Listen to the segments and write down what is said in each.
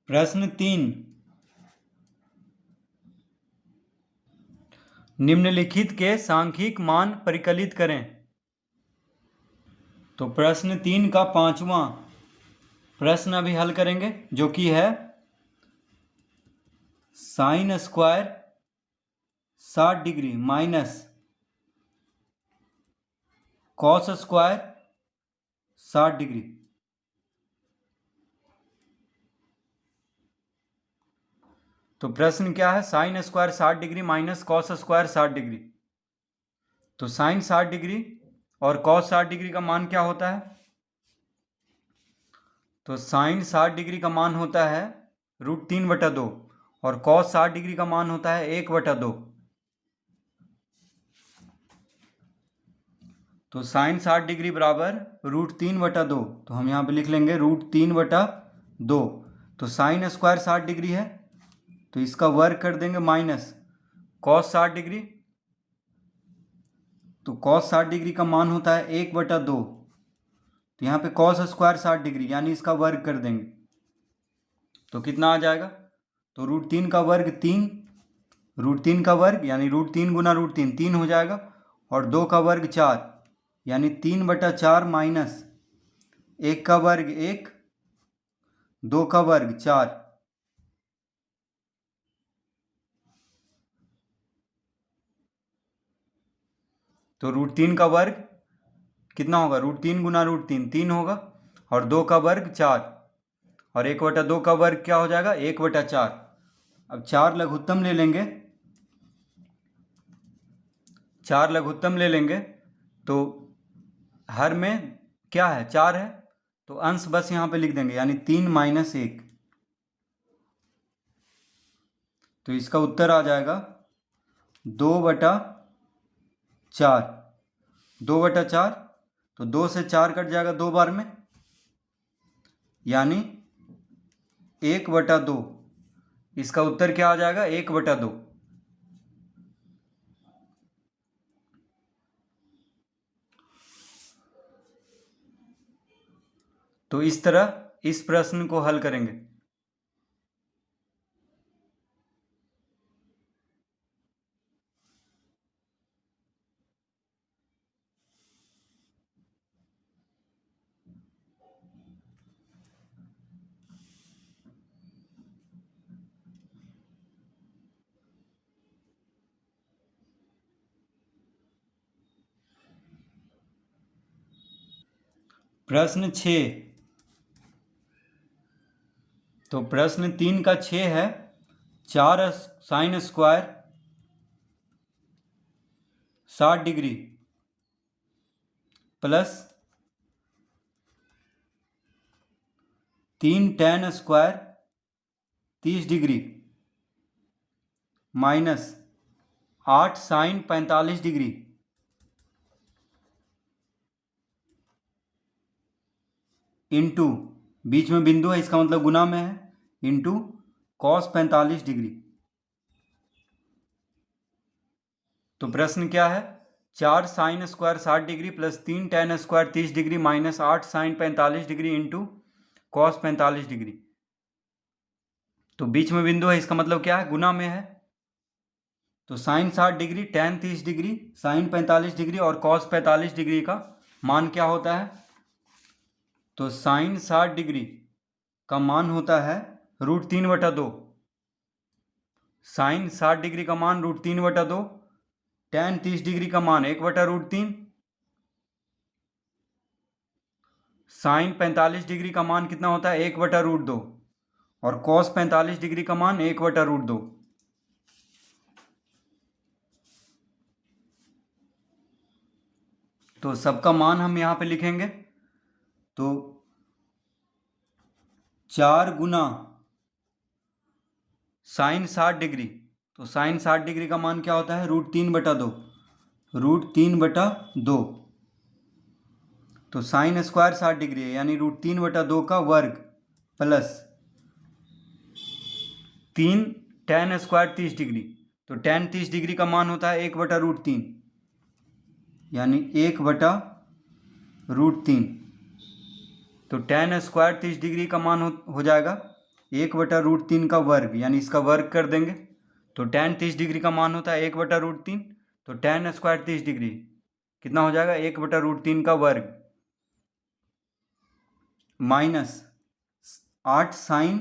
प्रश्न 3, निम्नलिखित के सांख्यिक मान परिकलित करें। तो प्रश्न 3 का 5वां प्रश्न अभी हल करेंगे, जो कि है sign square 60 degree minus cos square 60 degree. तो प्रश्न क्या है, sign square 60 degree minus cos square 60 degree. तो साइन 60 डिग्री और कॉस 60 डिग्री का मान क्या होता है? तो साइन 60 डिग्री का मान होता है √3/2 और कॉस 60 डिग्री का मान होता है 1/2। तो साइन 60 डिग्री बराबर √3/2। तो हम यहाँ पे लिख लेंगे √3/2। तो साइन स्क्वायर 60 डिग्री है, तो इसका वर्ग कर देंगे माइनस कॉस 60 डिग्री। तो कॉस 60 डिग्री का मान होता है 1/2। तो यहाँ पे कॉस स्क्वायर 60 डिग्री यानी इसका वर्ग कर देंगे, तो कितना आ जाएगा? तो √3 का वर्ग 3, √3 का वर्ग यानी √3 गुना √3 3 हो जाएगा, और 2 का वर्ग 4 यानी 3/4 माइनस 1 का वर्ग 1, 2 का वर्ग 4। तो √3 का वर्ग कितना होगा? √3 गुना √3 3 होगा, और 2 का वर्ग 4, और 1/2 का वर्ग क्या हो जाएगा? 1/4। अब 4 लघुत्तम ले लेंगे, 4 लघुत्तम ले लेंगे तो हर में क्या है? 4 है, तो अंश बस यहाँ पे लिख देंगे यानी 3 - 1। तो इसका उत्तर आ जाएगा 2/4। 2/4, तो 2 से 4 कट जाएगा 2 बार में, यानी 1/2। इसका उत्तर क्या आ जाएगा? 1/2। तो इस तरह इस प्रश्न को हल करेंगे। प्रश्न 6, तो प्रश्न 3 का 6 है 4 sine square 60 degree plus 3 tan square 30 degree minus 8 sine 45 degree into, बीच में बिंदु है इसका मतलब गुना में है, इंटू कॉस 45 डिग्री। तो प्रश्न क्या है? 4 sine square 60 degree plus 3 tan square 30 degree minus 8 sine 45 degree into cos 45 degree. तो बीच में बिंदु है इसका मतलब क्या है? गुना में है। तो sine 60 degree, tan 30 degree, sine 45 degree और कॉस 45 डिग्री का मान क्या होता है? तो साइन 60 डिग्री का मान होता है √3/2। साइन 60 डिग्री का मान √3/2, tan 30 डिग्री का मान 1/√3, साइन 45 डिग्री का मान कितना होता है? 1/√2, और कॉस 45 डिग्री का मान 1/√2। तो सबका मान हम यहाँ पे लिखेंगे। तो 4 गुना साइन 60 डिग्री, तो साइन 60 डिग्री का मान क्या होता है? √3/2, √3/2। तो साइन स्क्वायर 60 डिग्री है यानी √3/2 का वर्ग प्लस 3 tan स्क्वायर 30 डिग्री। तो tan 30 डिग्री का मान होता है 1/√3 यानी 1/√3। तो tan स्क्वायर 30 डिग्री का मान हो जाएगा 1/√3 का वर्ग, यानी इसका वर्ग कर देंगे तो tan 30 डिग्री का मान होता है 1/√3, तो tan स्क्वायर 30 डिग्री कितना हो जाएगा 1/√3 का वर्ग माइनस 8 साइन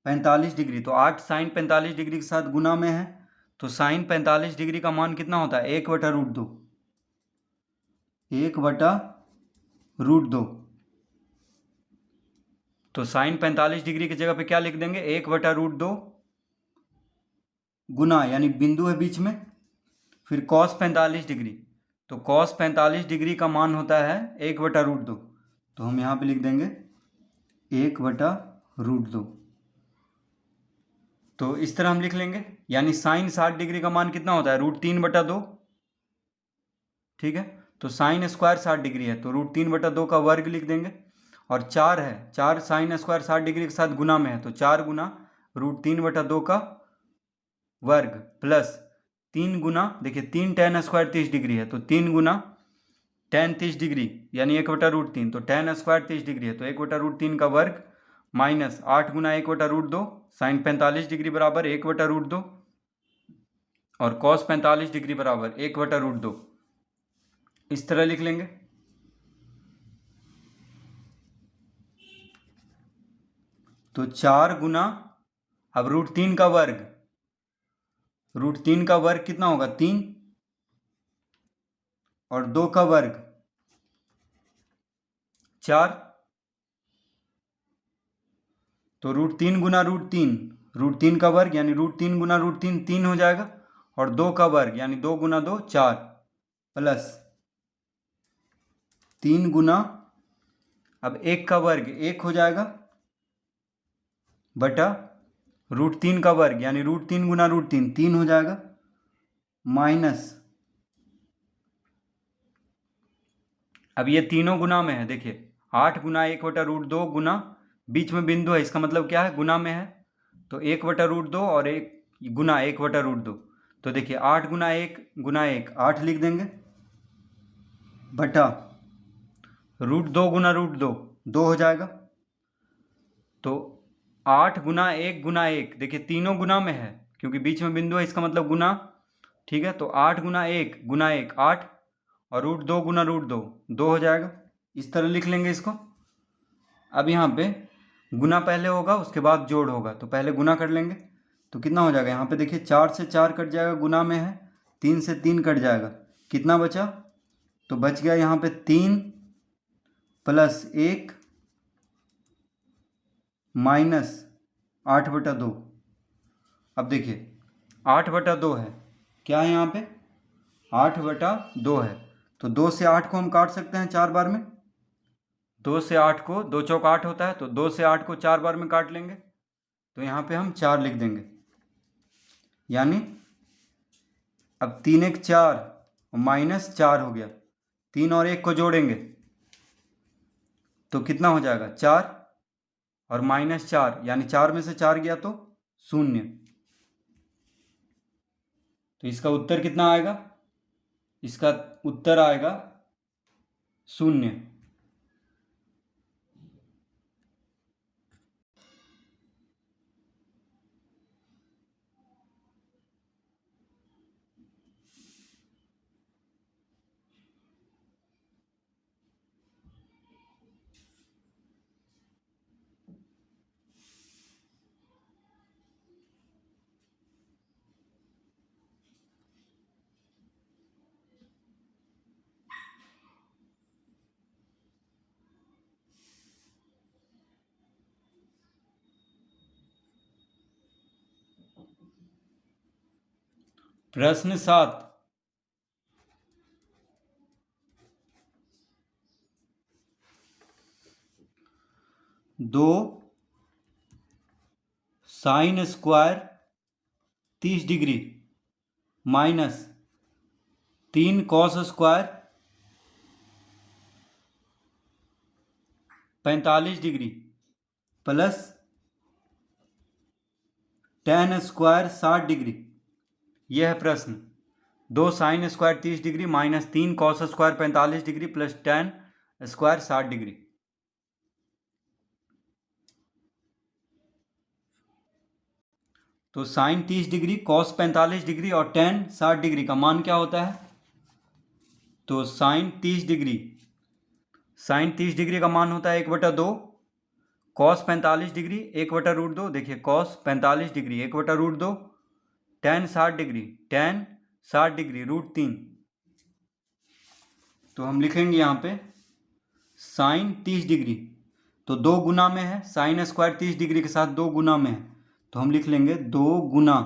45 डिग्री, तो 8 साइन 45 डिग्री के साथ गुना में है, तो साइन 45 डिग्री का मान कितना होता है 1/√2, 1/√2। तो साइन 45 डिग्री की जगह पे क्या लिख देंगे 1/√2 गुना, यानी बिंदु है बीच में, फिर कॉस 45 डिग्री, तो कॉस 45 डिग्री का मान होता है 1/√2, तो हम यहाँ पे लिख देंगे 1/√2। तो इस तरह हम लिख लेंगे, यानी साइन 60 डिग्री का मान कितना होता है √3/2, ठीक है। तो साइन स्क्वायर 60 डिग्री है तो √3/2 का वर्ग लिख देंगे, और 4 है, 4 साइन स्क्वायर 60 डिग्री के साथ गुना में है, तो 4 गुना √3/2 का वर्ग प्लस 3 गुना, देखिए 3 tan स्क्वायर 30 डिग्री है, तो 3 गुना tan 30 डिग्री यानी 1/√3, तो tan स्क्वायर 30 डिग्री है तो 1/√3 का वर्ग माइनस 8 गुना 1/√2, साइन 45 डिग्री बराबर 1/√2 और कॉस 45 डिग्री बराबर 1/√2, इस तरह लिख लेंगे। तो 4 गुना, अब √3 का वर्ग, √3 का वर्ग कितना होगा 3, और 2 का वर्ग 4, तो √3 गुना √3 का वर्ग यानी √3 गुना √3 3 हो जाएगा, और 2 का वर्ग यानी 2 गुना 2 4, प्लस 3 गुना, अब 1 का वर्ग 1 हो जाएगा बटा √3 का वर्ग यानी √3 गुना √3 3 हो जाएगा, माइनस, अब ये तीनों गुना में है, देखिए 8 गुना 1/√2 गुना, बीच में बिंदु है, इसका मतलब क्या है गुना में है, तो 1/√2 और 1 गुना 1/√2, तो देखिए 8 गुना 1 गुना 1 8 लिख देंगे बटा √2 गुना √2 2 हो जाएगा, तो 8 गुना 1 गुना 1, देखिए तीनों गुना में है क्योंकि बीच में बिंदु है, इसका मतलब गुना, ठीक है। तो 8 गुना 1 गुना 1 8, और √2 गुना √2 2 हो जाएगा, इस तरह लिख लेंगे इसको। अब यहाँ पे गुना पहले होगा उसके बाद जोड़ होगा, तो पहले गुना कर लेंगे, तो कितना हो जाएगा यहाँ पे देखिए 4 से 4 कट जाएगा, गुना में है, 3 से 3 कट जाएगा, कितना बचा, तो बच गया यहाँ पे 3 प्लस 1 माइनस 8/2। अब देखिए 8/2 है, क्या है यहाँ पे 8/2 है, तो 2 से 8 को हम काट सकते हैं 4 बार में, 2 से 8 को 2 चौक 8 होता है, तो 2 से 8 को 4 बार में काट लेंगे, तो यहाँ पे हम 4 लिख देंगे, यानी अब 3 1 4 माइनस 4 हो गया, 3 और 1 को जोड़ेंगे तो कितना हो जाएगा 4 और माइनस 4, यानी 4 में से 4 गया तो 0, तो इसका उत्तर कितना आएगा, इसका उत्तर आएगा 0। प्रश्न 7, दो sine square 30 degree minus 3 cos square 45 degree plus tan square 60 degree, यह है प्रश्न। 2 sine square 30 degree minus 3 cos square 45 degree plus tan square 60 degree. तो साइन 30 डिग्री, कॉस 45 डिग्री और टेन 60 डिग्री का मान क्या होता है? तो साइन 30 डिग्री का मान होता है 1/2, कॉस 45 डिग्री 1/√2, देखिए कॉस 45 डिग्री 1/√2, टेन 60 डिग्री √3। तो हम लिखेंगे यहाँ पे साइन 30 डिग्री, तो 2 गुना में है, साइन स्क्वायर 30 डिग्री के साथ 2 गुना में है, तो हम लिख लेंगे 2 गुना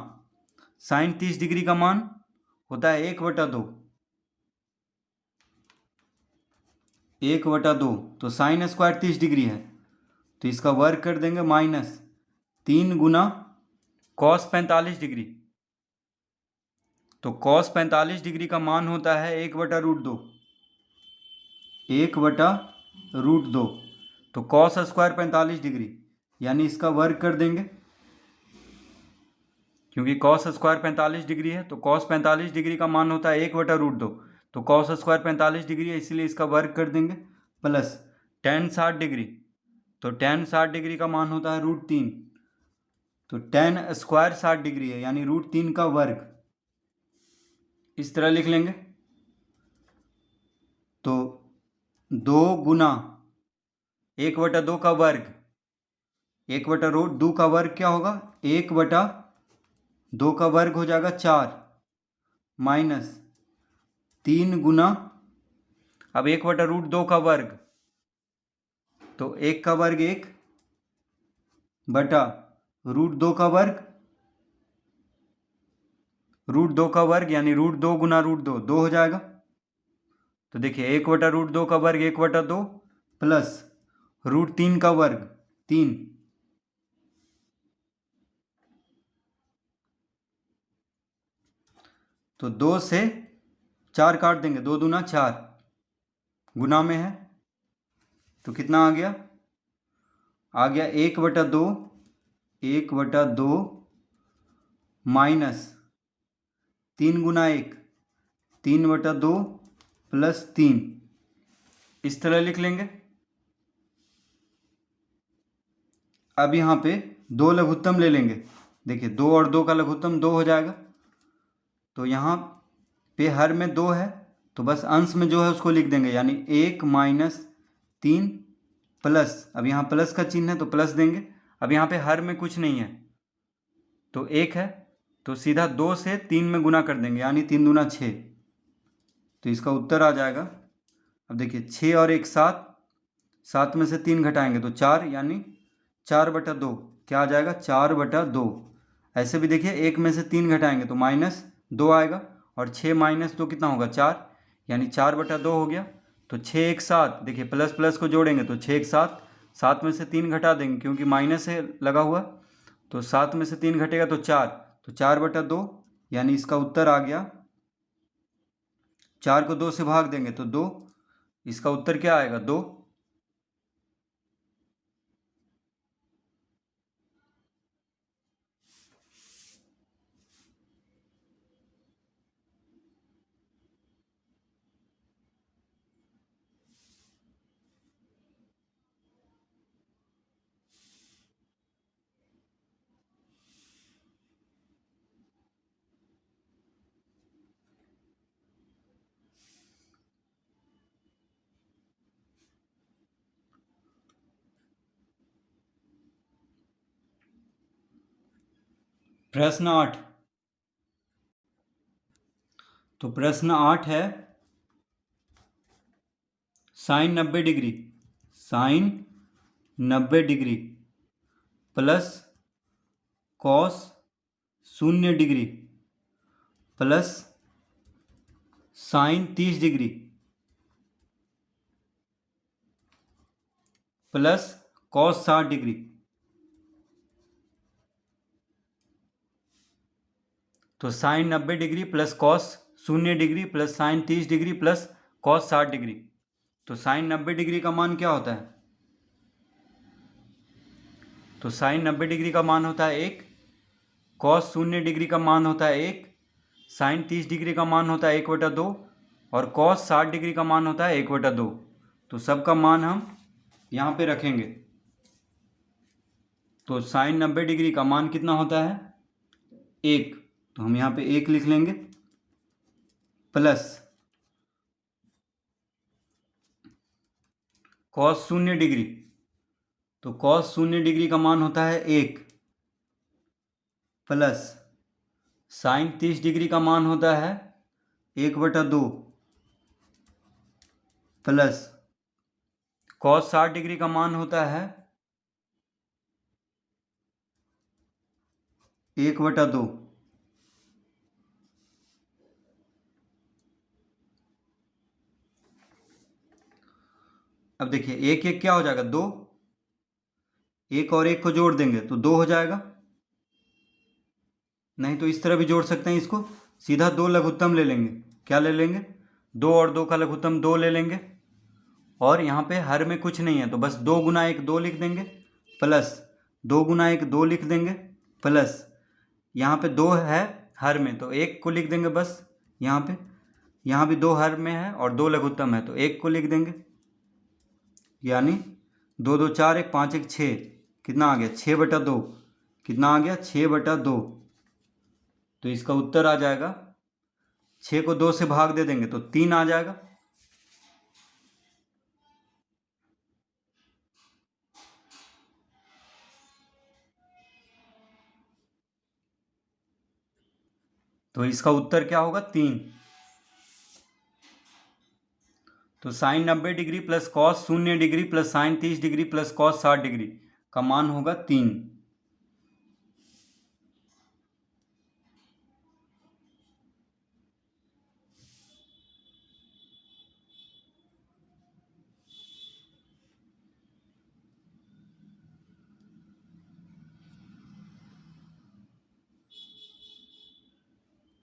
साइन 30 डिग्री का मान होता है 1/2, 1/2, तो साइन स्क्वायर 30 डिग्री है तो इसका वर्ग कर देंगे माइनस 3 गुना कॉस 45 डिग्री, तो कॉस 45 डिग्री का मान होता है 1/√2, 1/√2, तो कॉस स्क्वायर 45 डिग्री, यानी इसका वर्ग कर देंगे, क्योंकि कॉस स्क्वायर 45 डिग्री है तो कॉस 45 डिग्री का मान होता है 1/√2, तो कॉस स्क्वायर 45 डिग्री है इसलिए इसका वर्ग कर देंगे, प्लस टेन 60 डिग्री, तो टेन 60 डिग्री का मान होता है √3, तो टेन स्क्वायर 60 डिग्री है यानी √3 का वर्ग, इस तरह लिख लेंगे। तो 2 गुना 1/2 का वर्ग, 1/2 का वर्ग क्या होगा? 1/2 का वर्ग हो जाएगा 4, माइनस 3 गुना, अब 1/√2 का वर्ग, तो 1 का वर्ग 1 बटा √2 का वर्ग, √2 का वर्ग यानी √2 गुना √2 2 हो जाएगा। तो देखिए 1/√2 का वर्ग 1/2 प्लस √3 का वर्ग 3, तो 2 से 4 काट देंगे, 2 दूना 4, गुना में है तो कितना आ गया? आ गया 1/2, 1/2 माइनस 3 गुना 1, 3/2 प्लस 3, इस तरह लिख लेंगे। अब यहाँ पे 2 लघुत्तम ले लेंगे, देखिए 2 और 2 का लघुत्तम 2 हो जाएगा, तो यहाँ पे हर में 2 है तो बस अंश में जो है उसको लिख देंगे, यानी 1 माइनस 3 प्लस, अब यहाँ प्लस का चिन्ह है तो प्लस देंगे, अब यहाँ पे हर में कुछ नहीं है तो 1 है, तो सीधा 2 से 3 में गुना कर देंगे, यानी 3 दूना 6, तो इसका उत्तर आ जाएगा। अब देखिए 6 और 1 7, 7 में से 3 घटाएंगे तो 4, यानी 4/2, क्या आ जाएगा? 4/2। ऐसे भी देखिए 1 में से 3 घटाएंगे तो -2 आएगा, और 6 - 2 कितना होगा? 4, यानी 4/2 हो गया। तो 6 1 7, देखिए प्लस प्लस को जोड़ेंगे तो 6 1 7, 7 में से 3 घटा देंगे क्योंकि माइनस है लगा हुआ, तो 7 में से 3 घटेगा तो 4, तो 4/2, यानी इसका उत्तर आ गया, 4 को 2 से भाग देंगे तो 2, इसका उत्तर क्या आएगा? 2। प्रश्न 8, तो प्रश्न 8 है sine 90 degree, sine 90 degree plus cos 0 degree plus sine 30 degree plus cos 60 degree, तो sine 90 degree plus cos 0 degree plus sine 30 degree plus cos 60 degree, तो साइन 90 डिग्री का मान क्या होता है? तो साइन 90 डिग्री का मान होता है 1, कॉस 0 डिग्री का मान होता है 1, साइन 30 डिग्री का मान होता है 1/2 और कॉस 60 डिग्री का मान होता है 1/2, तो सबका मान हम यहाँ पे रखेंगे। तो साइन 90 डिग्री का मान कितना होता है? 1, तो हम यहाँ पे 1 लिख लेंगे, प्लस कॉस 0 डिग्री, तो कॉस 0 डिग्री का मान होता है 1, प्लस साइन 30 डिग्री का मान होता है 1/2, प्लस कॉस 60 डिग्री का मान होता है 1/2। अब देखिए 1 1 क्या हो जाएगा, 2, 1 और 1 को जोड़ देंगे तो 2 हो जाएगा। नहीं तो इस तरह भी जोड़ सकते हैं इसको, सीधा 2 लघुत्तम ले लेंगे। क्या ले लेंगे, 2 और 2 का लघुत्तम 2 ले लेंगे, और यहाँ पे हर में कुछ नहीं है तो बस 2 गुना 1 2 लिख देंगे, प्लस 2 गुना 1 2 लिख देंगे, प्लस यहाँ पे 2 है हर में तो 1 को लिख देंगे बस यहाँ पे, यहाँ भी 2 हर में है और 2 लघुत्तम है तो 1 को लिख देंगे, यानी 2 2 4 1 5 1 6, कितना आ गया 6/2, कितना आ गया 6/2। तो इसका उत्तर आ जाएगा, 6 को 2 से भाग दे देंगे तो 3 आ जाएगा। तो इसका उत्तर क्या होगा, 3। तो sine 90 degree plus cos 0 degree plus sine 30 degree plus cos 60 degree का मान होगा 3।